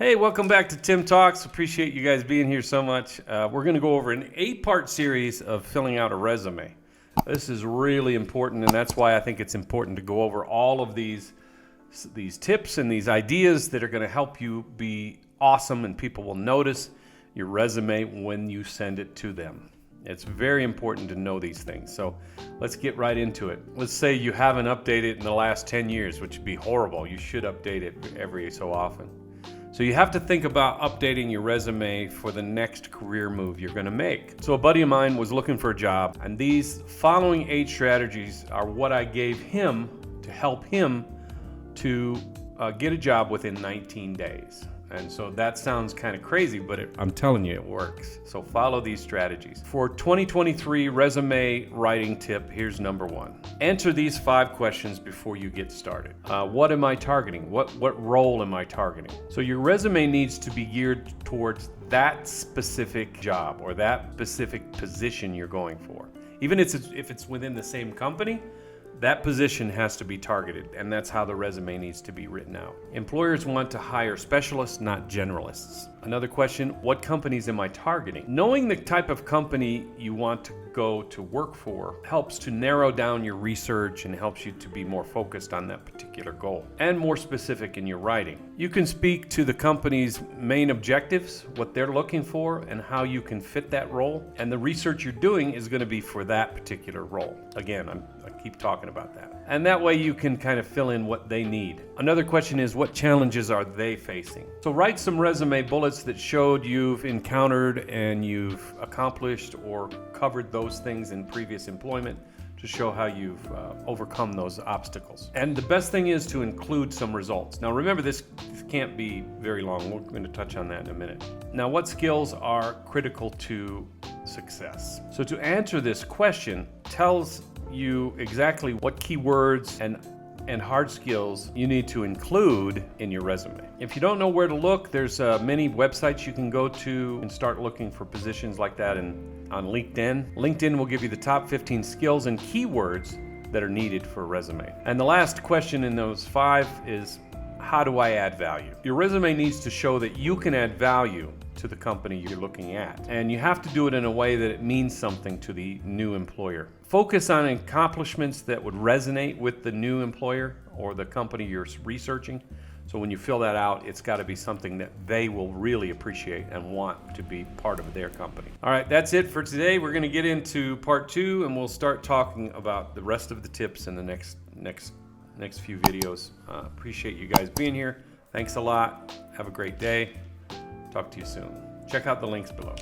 Hey, welcome back to Tim Talks. Appreciate you guys being here so much. We're going to go over an 8-part series of filling out a resume. This is really important, and that's why I think it's important to go over all of these tips and these ideas that are going to help you be awesome, and people will notice your resume when you send it to them. It's very important to know these things. So let's get right into it. Let's say you haven't updated in the last 10 years, which would be horrible. You should update it every so often. So you have to think about updating your resume for the next career move you're going to make. So a buddy of mine was looking for a job, and these following 8 strategies are what I gave him to help him to get a job within 19 days. And so that sounds kind of crazy, but I'm telling you, it works. So follow these strategies. For 2023 resume writing tip, here's number 1. Answer these 5 questions before you get started. What am I targeting? What role am I targeting? So your resume needs to be geared towards that specific job or that specific position you're going for. Even if it's within the same company, that position has to be targeted, and that's how the resume needs to be written out. Employers want to hire specialists, not generalists. Another question, what companies am I targeting? Knowing the type of company you want to go to work for helps to narrow down your research and helps you to be more focused on that particular goal and more specific in your writing. You can speak to the company's main objectives, what they're looking for, and how you can fit that role. And the research you're doing is going to be for that particular role. Again, I keep talking about that. And that way you can kind of fill in what they need. Another question is, what challenges are they facing? So write some resume bullets that showed you've encountered and you've accomplished or covered those things in previous employment to show how you've overcome those obstacles. And the best thing is to include some results. Now remember, this can't be very long. We're going to touch on that in a minute. Now, what skills are critical to success? So to answer this question tells you exactly what keywords and hard skills you need to include in your resume. If you don't know where to look, there's many websites you can go to and start looking for positions like that on LinkedIn. LinkedIn will give you the top 15 skills and keywords that are needed for a resume. And the last question in those 5 is, how do I add value? Your resume needs to show that you can add value to the company you're looking at. And you have to do it in a way that it means something to the new employer. Focus on accomplishments that would resonate with the new employer or the company you're researching. So when you fill that out, it's got to be something that they will really appreciate and want to be part of their company. All right, that's it for today. We're going to get into part 2, and we'll start talking about the rest of the tips in the next few videos. Appreciate you guys being here. Thanks a lot. Have a great day. Talk to you soon. Check out the links below.